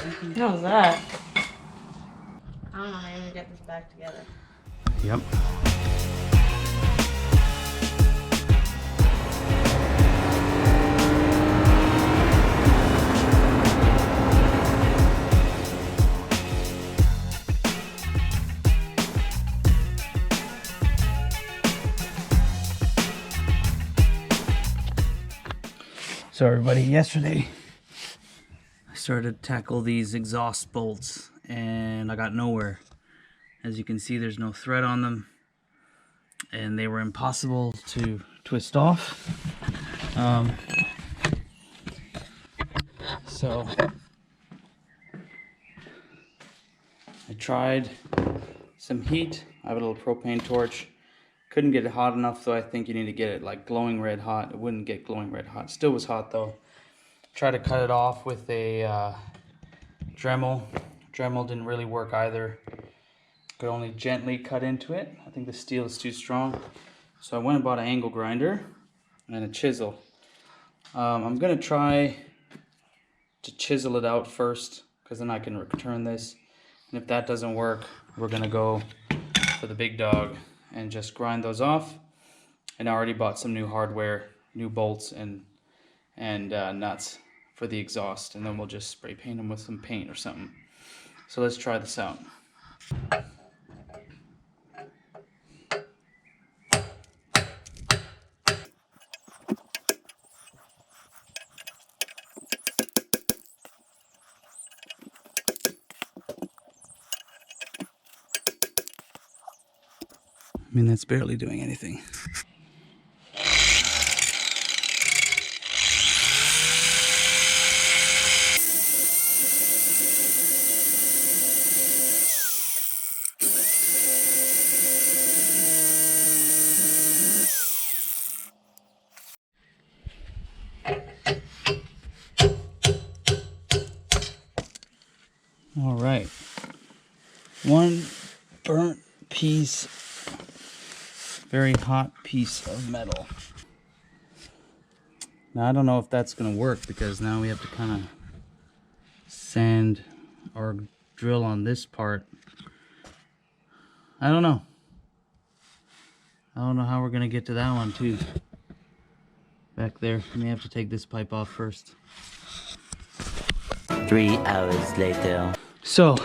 How's that? I don't know, I'm gonna get this back together. Yep. So everybody, yesterday I started to tackle these exhaust bolts and I got nowhere. As you can see, there's no thread on them and they were impossible to twist off. So I tried some heat. I have a little propane torch. Couldn't get it hot enough, so I think you need to get it like glowing red hot. It wouldn't get glowing red hot. Still was hot though. Tried to cut it off with a Dremel. Dremel didn't really work either. Could only gently cut into it. I think the steel is too strong. So I went and bought an angle grinder and a chisel. I'm gonna try to chisel it out first, because then I can return this. And if that doesn't work, we're gonna go for the big dog and just grind those off. And I already bought some new hardware, new bolts and nuts for the exhaust, and then we'll just spray paint them with some paint or something. So let's try this out. I mean, that's barely doing anything. All right, one burnt piece, very hot piece of metal. Now I don't know if that's gonna work, because now we have to kind of sand or drill on this part. I don't know how we're gonna get to that one too. Back there, we may have to take this pipe off first. 3 hours later. So,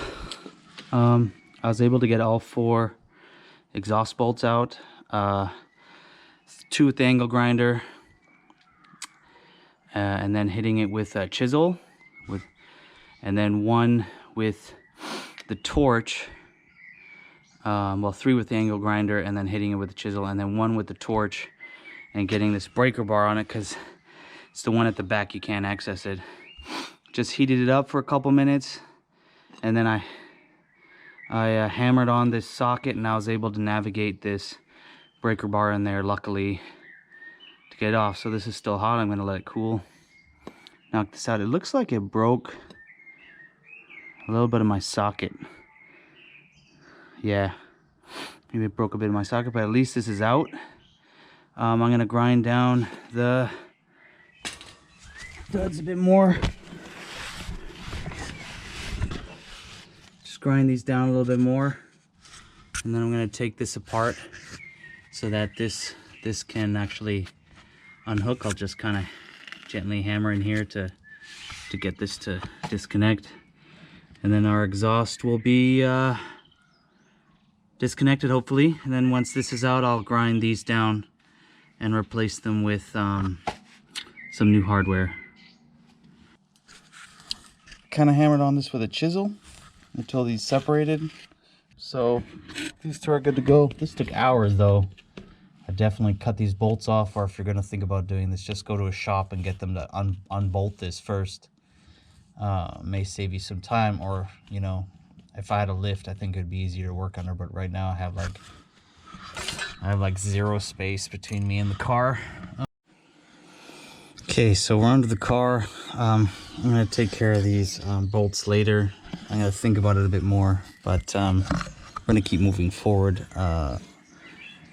I was able to get all 4 exhaust bolts out. 2 with the angle grinder, and then hitting it with a chisel, and then 1 with the torch. Well, 3 with the angle grinder, and then hitting it with the chisel, and then 1 with the torch, and getting this breaker bar on it, because it's the one at the back, you can't access it. Just heated it up for a couple minutes, and then I hammered on this socket, and I was able to navigate this breaker bar in there, luckily, to get it off. So this is still hot. I'm gonna let it cool. Knock this out. It looks like it broke a little bit of my socket. Yeah, maybe it broke a bit of my socket, but at least this is out. I'm gonna grind down the studs a bit more. Grind these down a little bit more, and then I'm going to take this apart so that this can actually unhook. I'll just kind of gently hammer in here to get this to disconnect, and then our exhaust will be disconnected hopefully. And then once this is out, I'll grind these down and replace them with some new hardware. Kind of hammered on this with a chisel until these separated. So these 2 are good to go. This took hours though. I definitely cut these bolts off, or if you're gonna think about doing this, just go to a shop and get them to unbolt this first. May save you some time, or you know, if I had a lift, I think it'd be easier to work under, but right now I have like 0 space between me and the car. Okay, so we're under the car. I'm gonna take care of these bolts later. I'm gonna think about it a bit more, but we're gonna keep moving forward.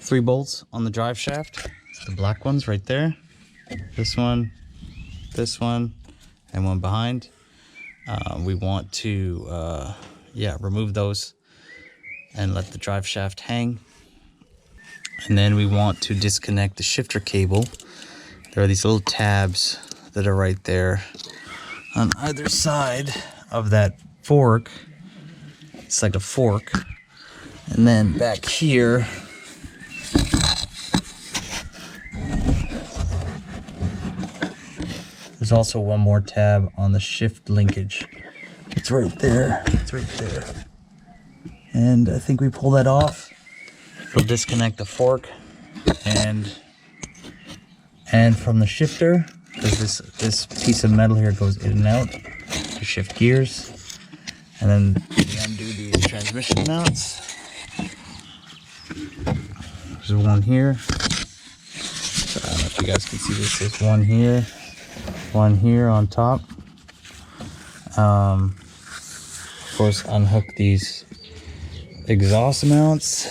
3 bolts on the drive shaft, the black ones right there. This one, and one behind. we want to remove those and let the drive shaft hang. And then we want to disconnect the shifter cable. There are these little tabs that are right there on either side of that fork. It's like a fork. And then back here, there's also one more tab on the shift linkage. It's right there. It's right there. And I think we pull that off. It'll disconnect the fork and from the shifter, because this piece of metal here goes in and out to shift gears. And then we undo these transmission mounts. There's one here. So I don't know if you guys can see this. There's one here on top. Of course, unhook these exhaust mounts.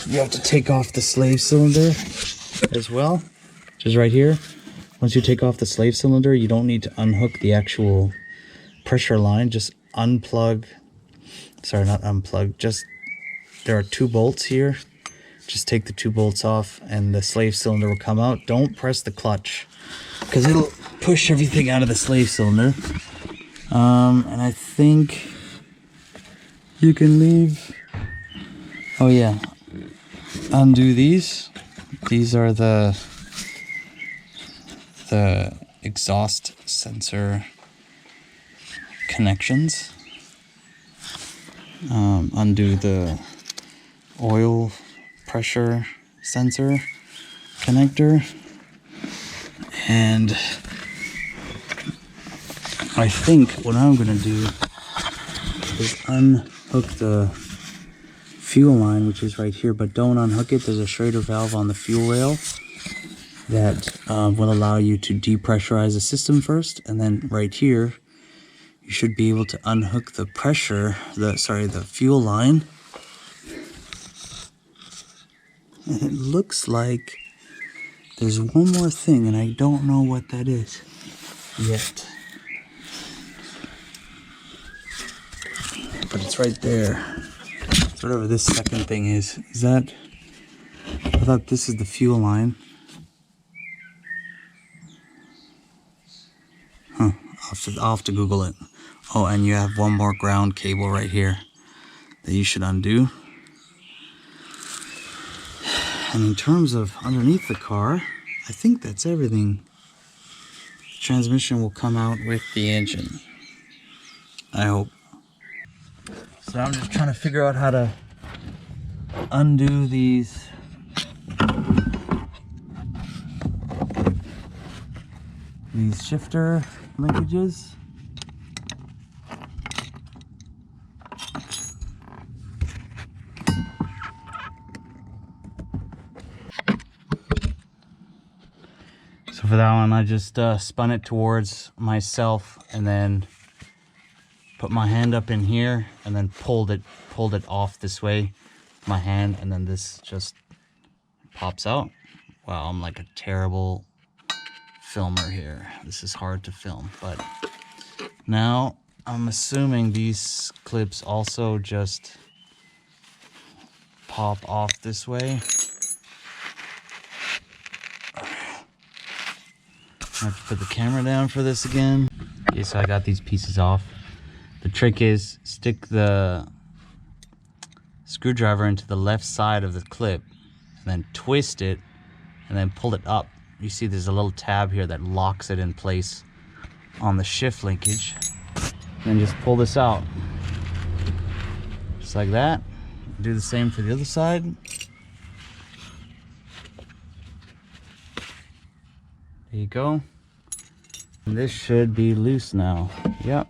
You have to take off the slave cylinder as well, which is right here. Once you take off the slave cylinder, you don't need to unhook the actual pressure line. Just unplug. Sorry, not unplug. Just there are 2 bolts here. Just take the 2 bolts off and the slave cylinder will come out. Don't press the clutch because it'll push everything out of the slave cylinder. And I think you can leave. Oh yeah, undo these. These are the exhaust sensor connections. Undo the oil pressure sensor connector, and I think what I'm gonna do is unhook the fuel line, which is right here, but don't unhook it. There's a Schrader valve on the fuel rail that will allow you to depressurize the system first, and then right here you should be able to unhook the the fuel line. And it looks like there's one more thing, and I don't know what that is yet. But it's right there. It's whatever this second thing is. Is that... I thought this is the fuel line. Huh. I'll have to Google it. Oh, and you have one more ground cable right here that you should undo. And in terms of underneath the car, I think that's everything. The transmission will come out with the engine, I hope. So I'm just trying to figure out how to undo these shifter linkages. So for that one, I just spun it towards myself and then put my hand up in here and then pulled it off this way, my hand, and then this just pops out. Wow, I'm like a terrible filmer here. This is hard to film, but now I'm assuming these clips also just pop off this way. I have to put the camera down for this again. Okay, so I got these pieces off. The trick is stick the screwdriver into the left side of the clip and then twist it and then pull it up. You see there's a little tab here that locks it in place on the shift linkage. And then just pull this out. Just like that. Do the same for the other side. There you go. And this should be loose now. Yep.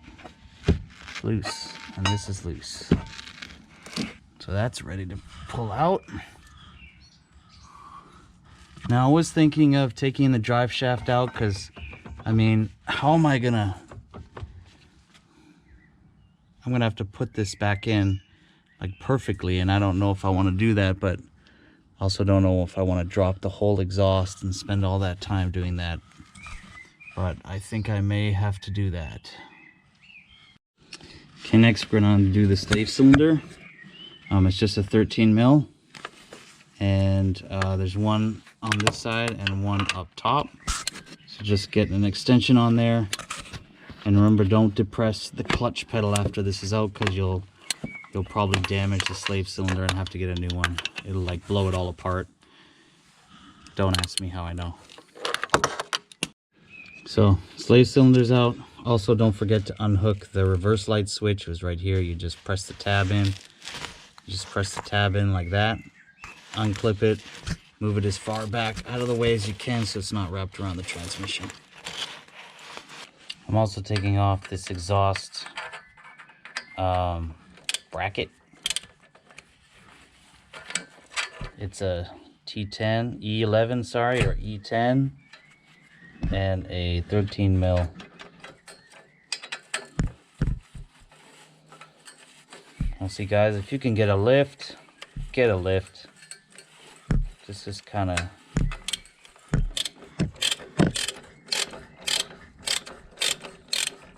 Loose. And this is loose. So that's ready to pull out. Now I was thinking of taking the drive shaft out because, I mean, how am I gonna... I'm gonna have to put this back in like perfectly, and I don't know if I want to do that, but also don't know if I want to drop the whole exhaust and spend all that time doing that. but I think I may have to do that. Okay, next we're going to do the slave cylinder. It's just a 13 mil, and there's one on this side and one up top. So just get an extension on there, and remember, don't depress the clutch pedal after this is out, because you'll probably damage the slave cylinder and have to get a new one. It'll like blow it all apart. Don't ask me how I know. So slave cylinder's out. Also, don't forget to unhook the reverse light switch. It was right here. You just press the tab in. Just press the tab in like that. Unclip it. Move it as far back out of the way as you can so it's not wrapped around the transmission. I'm also taking off this exhaust bracket. It's a T10, E11, sorry, or E10, and a 13 mil. Now see guys, if you can get a lift, get a lift. This is kind of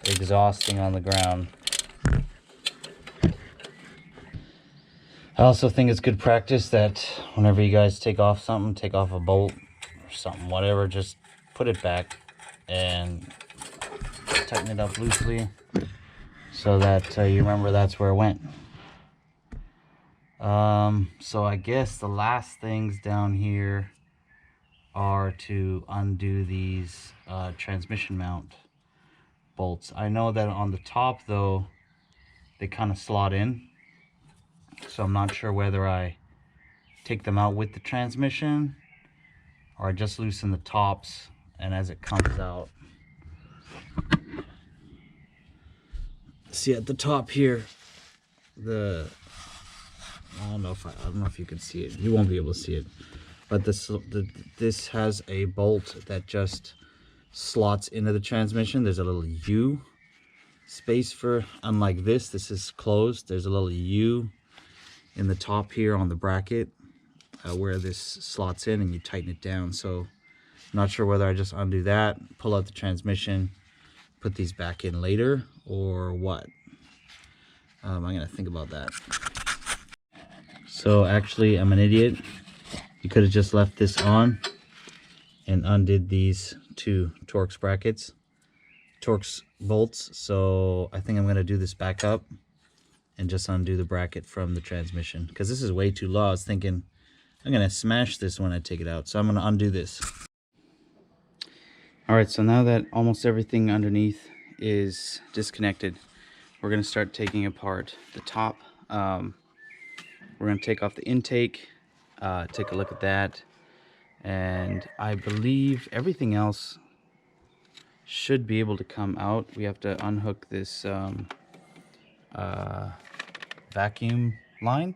exhausting on the ground. I also think it's good practice that whenever you guys take off something, take off a bolt or something, whatever, just put it back and tighten it up loosely so that you remember that's where it went. So I guess the last things down here are to undo these transmission mount bolts. I know that on the top though, they kind of slot in. So I'm not sure whether I take them out with the transmission or I just loosen the tops, and as it comes out. See at the top here, I don't know if you can see it. You won't be able to see it, but this has a bolt that just slots into the transmission. There's a little U space for, unlike this is closed. There's a little U in the top here on the bracket where this slots in, and you tighten it down. So I'm not sure whether I just undo that, pull out the transmission, put these back in later, or what. I'm gonna think about that. So actually I'm an idiot. You could have just left this on and undid these two Torx bolts. So I think I'm gonna do this back up and just undo the bracket from the transmission, because this is way too low. I was thinking I'm gonna smash this when I take it out, so I'm gonna undo this. All right, so now that almost everything underneath is disconnected, we're gonna start taking apart the top. We're gonna take off the intake, take a look at that, and I believe everything else should be able to come out. We have to unhook this vacuum line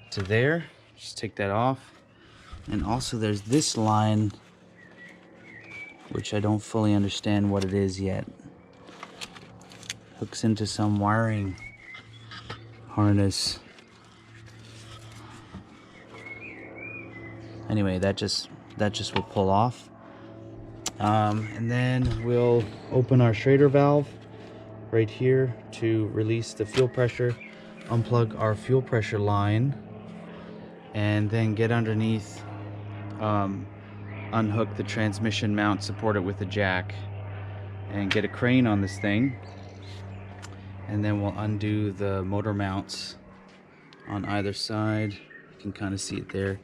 to there. Just take that off. And also there's this line, which I don't fully understand what it is yet. Hooks into some wiring harness. Anyway, that just will pull off. And then we'll open our Schrader valve right here to release the fuel pressure, unplug our fuel pressure line, and then get underneath, unhook the transmission mount, support it with a jack, and get a crane on this thing. And then we'll undo the motor mounts on either side. You can kind of see it there.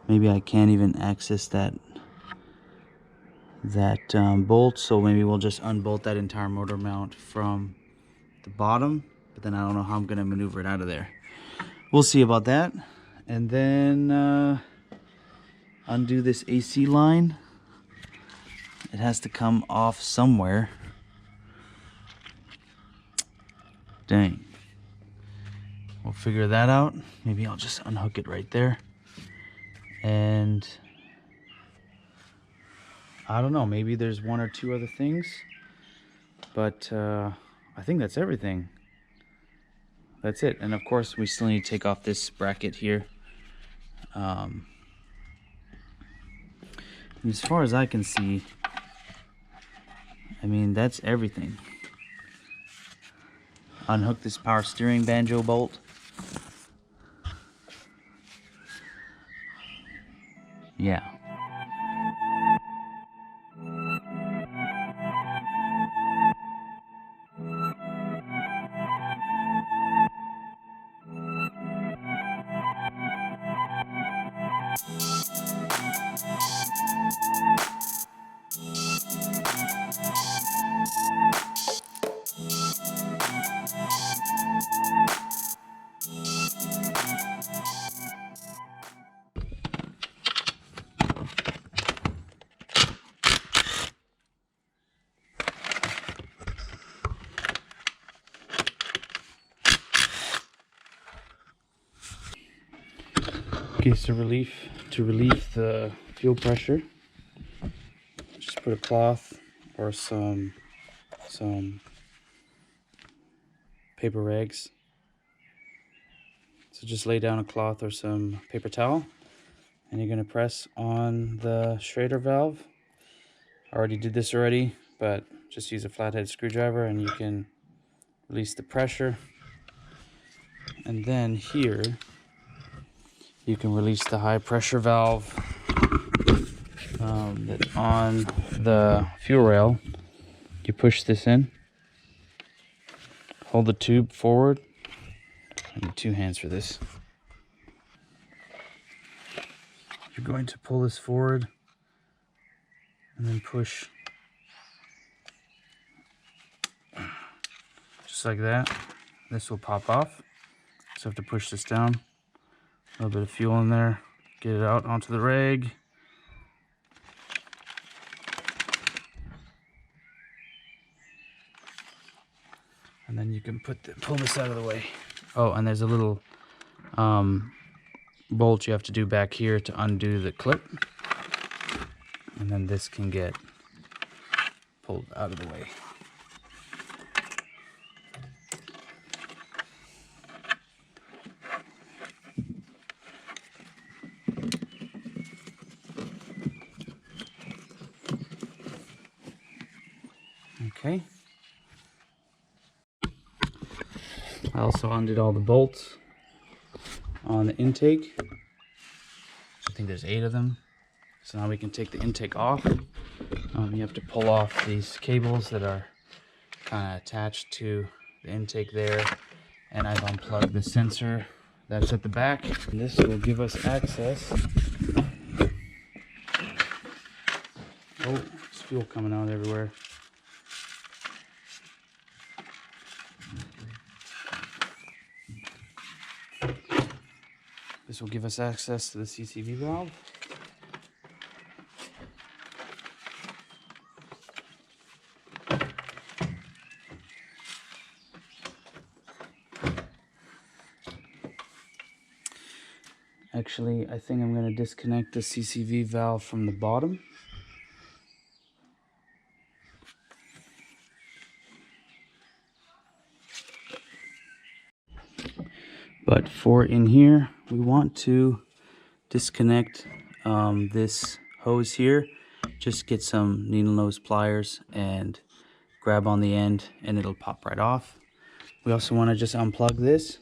Maybe I can't even access that bolt, so maybe we'll just unbolt that entire motor mount from the bottom, but then I don't know how I'm gonna maneuver it out of there. We'll see about that. And then undo this AC line. It has to come off somewhere. Dang. We'll figure that out. Maybe I'll just unhook it right there. And I don't know, maybe there's one or two other things, but I think that's everything. That's it. And of course we still need to take off this bracket here. And as far as I can see, I mean, that's everything. Unhook this power steering banjo bolt. Yeah. Okay, so to relieve the fuel pressure, just put a cloth or some paper rags. So just lay down a cloth or some paper towel, and you're gonna press on the Schrader valve. I already did this already, but just use a flathead screwdriver and you can release the pressure. And then here, you can release the high pressure valve that's on the fuel rail. You push this in, hold the tube forward. I need 2 hands for this. You're going to pull this forward and then push just like that. This will pop off. So I have to push this down. A little bit of fuel in there. Get it out onto the rag. And then you can pull this out of the way. Oh, and there's a little bolt you have to do back here to undo the clip. And then this can get pulled out of the way. Okay. I also undid all the bolts on the intake. I think there's 8 of them. So now we can take the intake off. You have to pull off these cables that are kind of attached to the intake there. And I've unplugged the sensor that's at the back. And this will give us access. Oh, there's fuel coming out everywhere. This will give us access to the CCV valve. Actually, I think I'm going to disconnect the CCV valve from the bottom. But for in here, we want to disconnect this hose here. Just get some needle nose pliers and grab on the end and it'll pop right off. We also want to just unplug this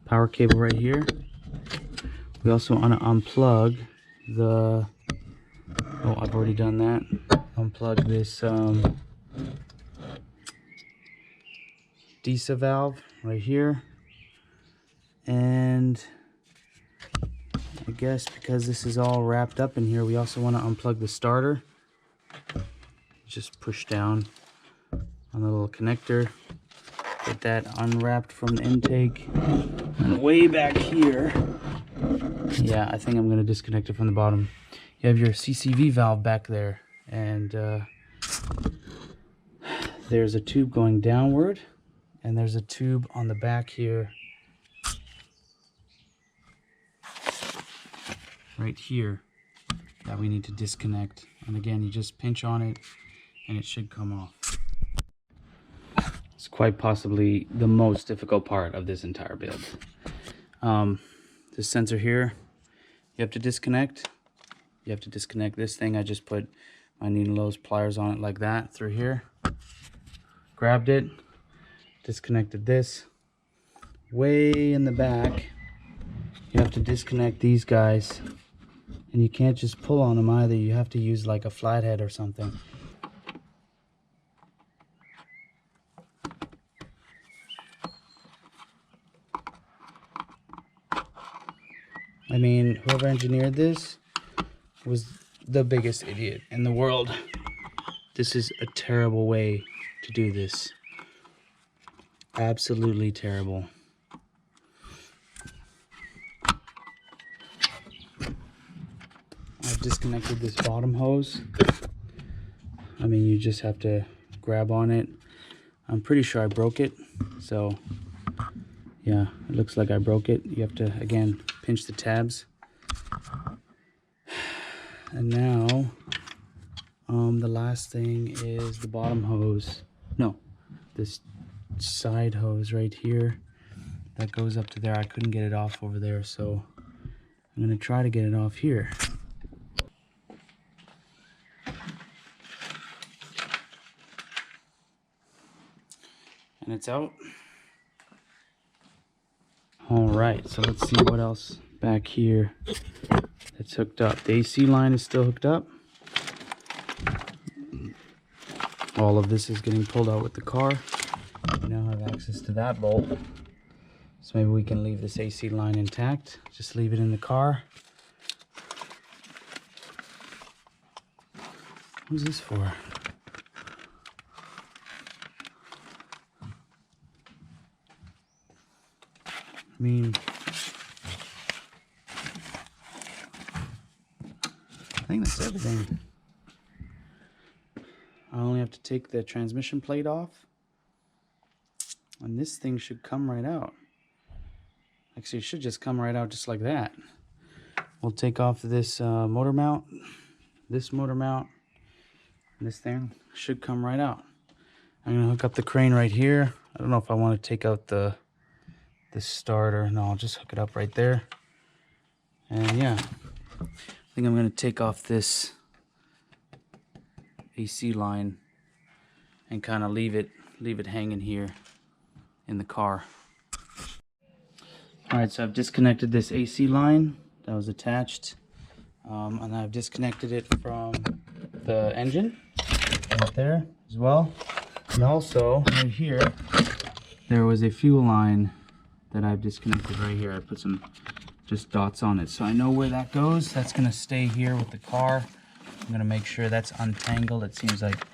power cable right here. We also want to unplug the, oh, I've already done that. Unplug this DISA valve right here. And I guess because this is all wrapped up in here, we also want to unplug the starter. Just push down on the little connector. Get that unwrapped from the intake. And way back here, yeah, I think I'm going to disconnect it from the bottom. You have your CCV valve back there, and there's a tube going downward, and there's a tube on the back here, right here, that we need to disconnect. And again, you just pinch on it, and it should come off. It's quite possibly the most difficult part of this entire build. This sensor here, you have to disconnect. You have to disconnect this thing. I just put I needed those pliers on it like that through here. Grabbed it, disconnected this. Way in the back, you have to disconnect these guys. And you can't just pull on them either. You have to use like a flathead or something. I mean, whoever engineered this was the biggest idiot in the world. This is a terrible way to do this. Absolutely terrible. I've disconnected this bottom hose. I mean, you just have to grab on it. I'm pretty sure I broke it. So, yeah, it looks like I broke it. You have to, again, pinch the tabs. And now, the last thing is the bottom hose. No, this side hose right here that goes up to there. I couldn't get it off over there, so I'm gonna try to get it off here. And it's out. All right, so let's see what else back here that's hooked up. The AC line is still hooked up. All of this is getting pulled out with the car. We now have access to that bolt. So maybe we can leave this AC line intact. Just leave it in the car. What's this for? I mean, I think that's everything. I only have to take the transmission plate off, and this thing should come right out. Actually, it should just come right out just like that. We'll take off this motor mount, and this thing should come right out. I'm gonna hook up the crane right here. I don't know if I want to take out the starter. No, I'll just hook it up right there. And yeah, I think I'm gonna take off this AC line and kind of leave it hanging here in the car. All right, so I've disconnected this AC line that was attached, and I've disconnected it from the engine right there as well. And also right here, there was a fuel line that I've disconnected right here. I put some just dots on it, so I know where that goes. That's gonna stay here with the car. I'm gonna make sure that's untangled. It seems like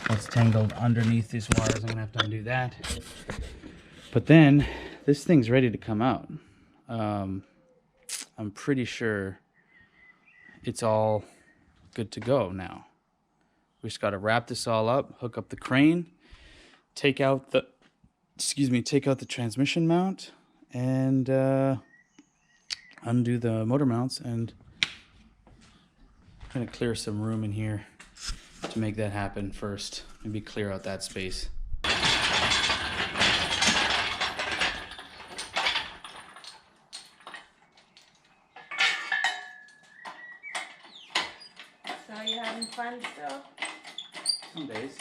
it's tangled underneath these wires. I'm gonna have to undo that. But then this thing's ready to come out. I'm pretty sure it's all good to go now. We just gotta wrap this all up, hook up the crane, take out the transmission mount, and undo the motor mounts, and I'm gonna clear some room in here to make that happen first. Maybe clear out that space. So you having fun still? Some days.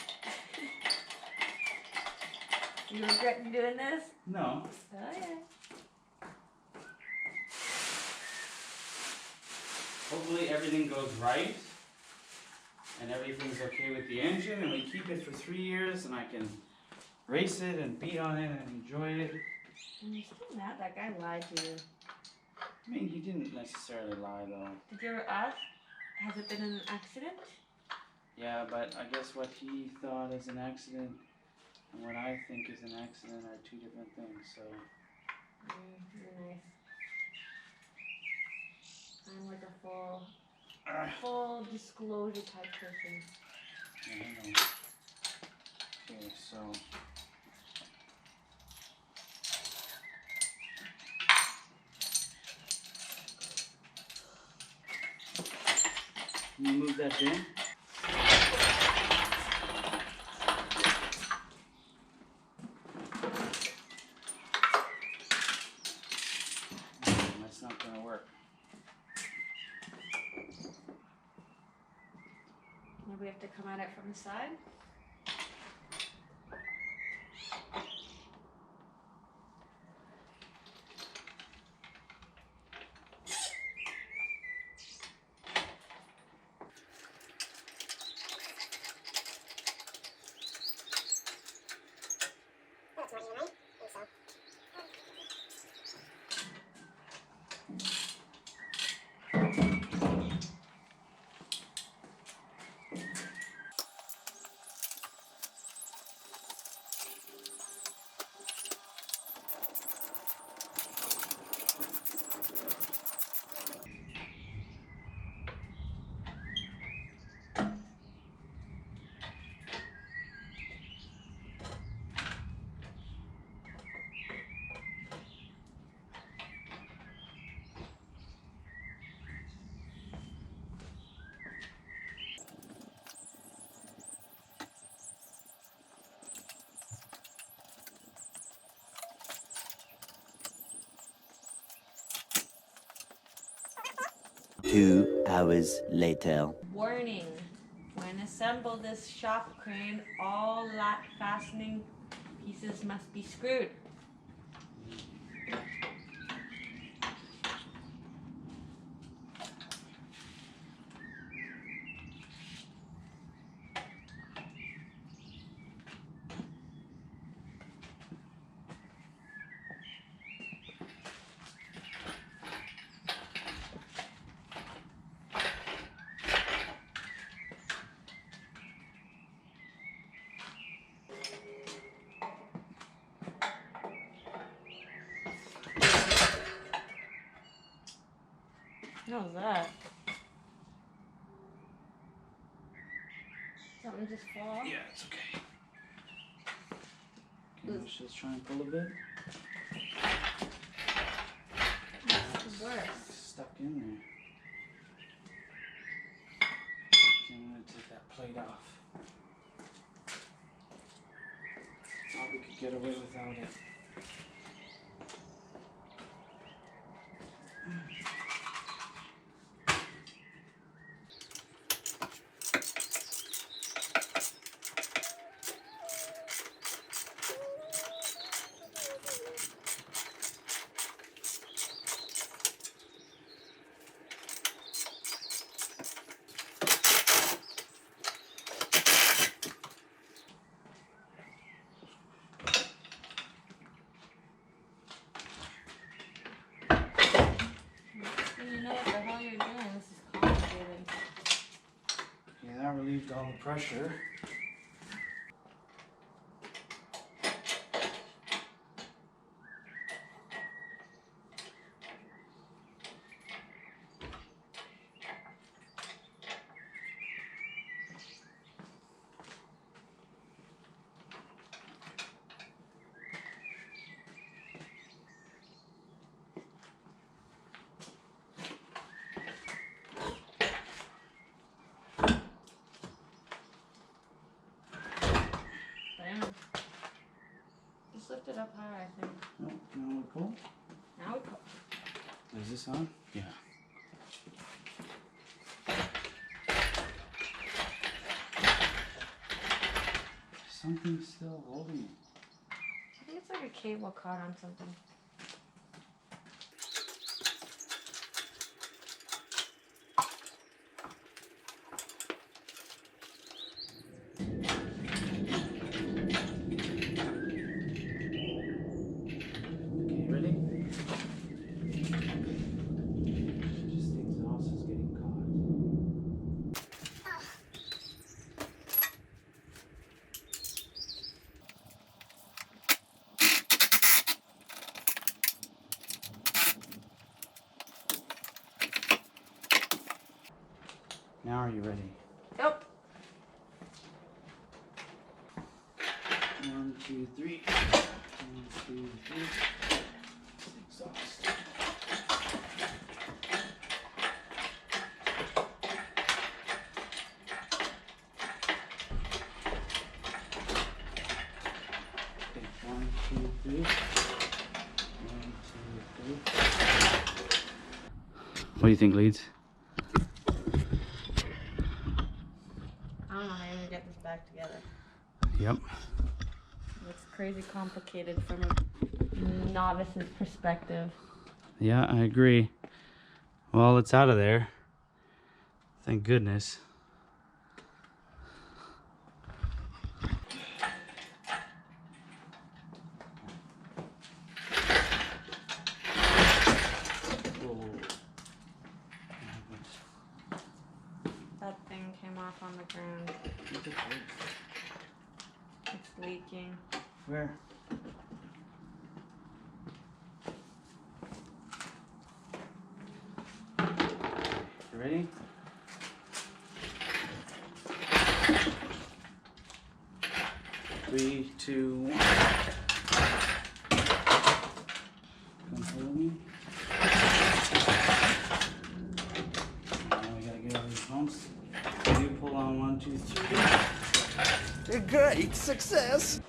You regretting doing this? No. Oh yeah. Hopefully everything goes right and everything's okay with the engine, and we keep it for 3 years, and I can race it and beat on it and enjoy it. And you're still mad that guy lied to you. I mean, he didn't necessarily lie though. Did you ever ask? Has it been an accident? Yeah, but I guess what he thought is an accident and what I think is an accident are two different things, so. You're nice. I'm like a full disclosure type person. Yeah, I know. Okay, so. Can you move that in? That's not gonna work. Maybe we have to come at it from the side. Two hours later. Warning. When assembled this shop crane, all lat fastening pieces must be screwed. What was that? Something just fell off? Yeah, it's okay. Okay, let's just try and pull a bit. It's worse. Stuck in there. Okay, I'm gonna take that plate off. Thought we could get away without it. You know what the hell you're doing. This is complicated. Yeah, that relieved all the pressure. Damn. Just lift it up higher, I think. Oh, now we pull. Now we pull. Is this on? Yeah. Something's still holding it. I think it's like a cable caught on something. Okay, ready? Just the exhaust is getting caught. Now are you ready? Nope. 1, 2, 3. 1, 2, 3. Exhaust. Okay, 1, 2, 3. 1, 2, 3. What do you think, Leeds? I don't know how you're gonna get this back together. Yep. It's crazy complicated from a novice's perspective. Yeah, I agree. Well, it's out of there. Thank goodness. That thing came off on the ground. It's leaking. Where? You ready? Three, two, one. Come follow me. Now we gotta get all these pumps. You pull on 1, 2, 3. Great success!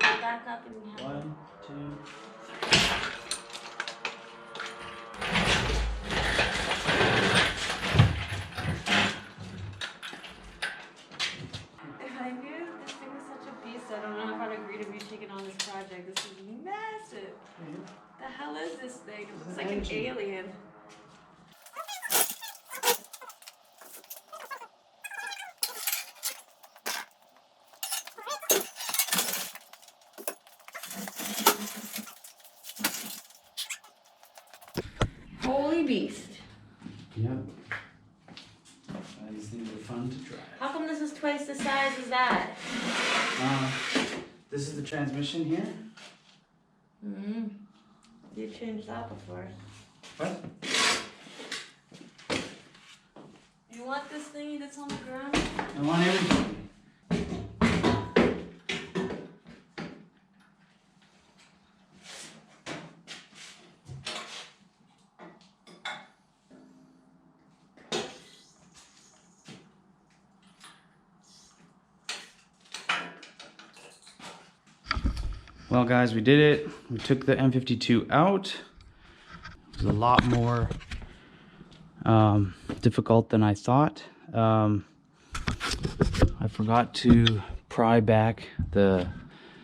Back up and have 1, 2. If I knew this thing was such a beast, I don't know if I'd agree to be taking on this project. This is massive. The hell is this thing? It looks like an alien. Holy beast. Yep. These things are fun to drive. How come this is twice the size as that? This is the transmission here. Mm-hmm. You changed that before. What? You want this thingy that's on the ground? I want everything. Well, guys, we did it. We took the N52 out. It was a lot more difficult than I thought. I forgot to pry back the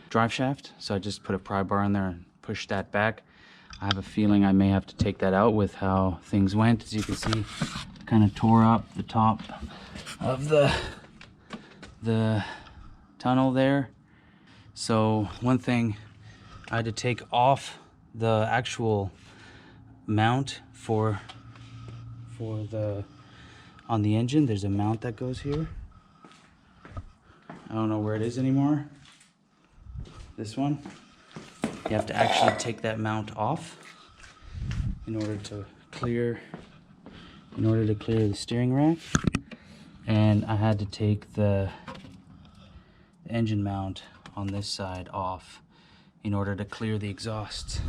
drive shaft, so I just put a pry bar in there and pushed that back. I have a feeling I may have to take that out with how things went. As you can see, kind of tore up the top of the tunnel there. So one thing, I had to take off the actual mount for the on the engine. There's a mount that goes here. I don't know where it is anymore. This one. You have to actually take that mount off in order to clear the steering rack. And I had to take the engine mount on this side off in order to clear the exhaust.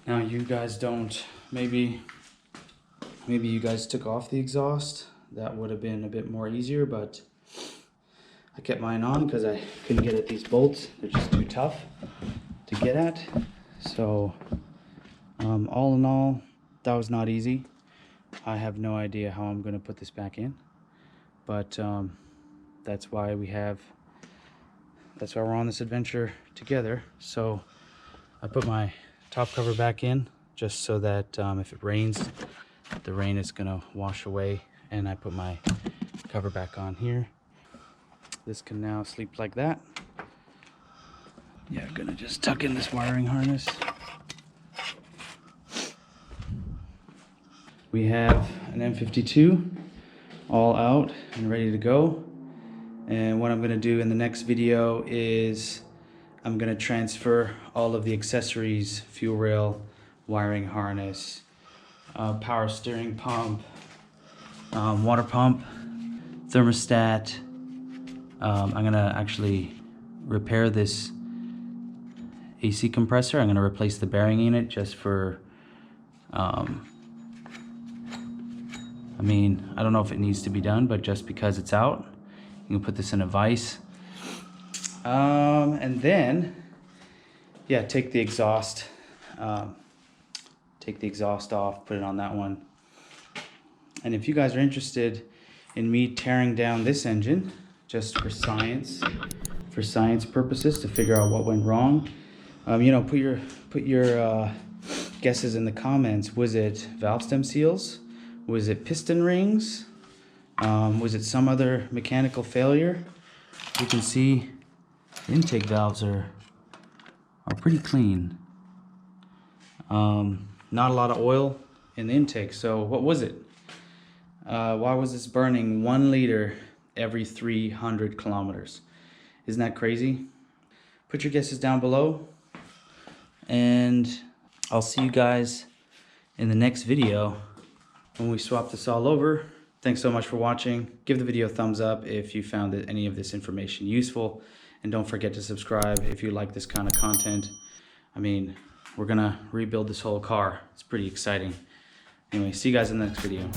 Now you guys don't, maybe you guys took off the exhaust. That would have been a bit more easier, but I kept mine on because I couldn't get at these bolts. They're just too tough to get at. So all in all, that was not easy. I have no idea how I'm going to put this back in, but that's why we're on this adventure together. So I put my top cover back in just so that if it rains, the rain is going to wash away, and I put my cover back on here. This can now sleep like that. Yeah, I'm gonna just tuck in this wiring harness. We have an N52 all out and ready to go. And what I'm gonna do in the next video is I'm gonna transfer all of the accessories, fuel rail, wiring harness, power steering pump, water pump, thermostat. I'm gonna actually repair this AC compressor. I'm gonna replace the bearing in it just for, I mean, I don't know if it needs to be done, but just because it's out, you can put this in a vise. And then, yeah, take the exhaust off, put it on that one. And if you guys are interested in me tearing down this engine just for science purposes to figure out what went wrong. You know, put your guesses in the comments. Was it valve stem seals? Was it piston rings? Was it some other mechanical failure? You can see the intake valves are pretty clean. Not a lot of oil in the intake. So what was it? Why was this burning 1 liter every 300 kilometers? Isn't that crazy? Put your guesses down below, and I'll see you guys in the next video when we swap this all over. Thanks so much for watching. Give the video a thumbs up if you found any of this information useful, and don't forget to subscribe if you like this kind of content. I mean, we're gonna rebuild this whole car. It's pretty exciting. Anyway, see you guys in the next video.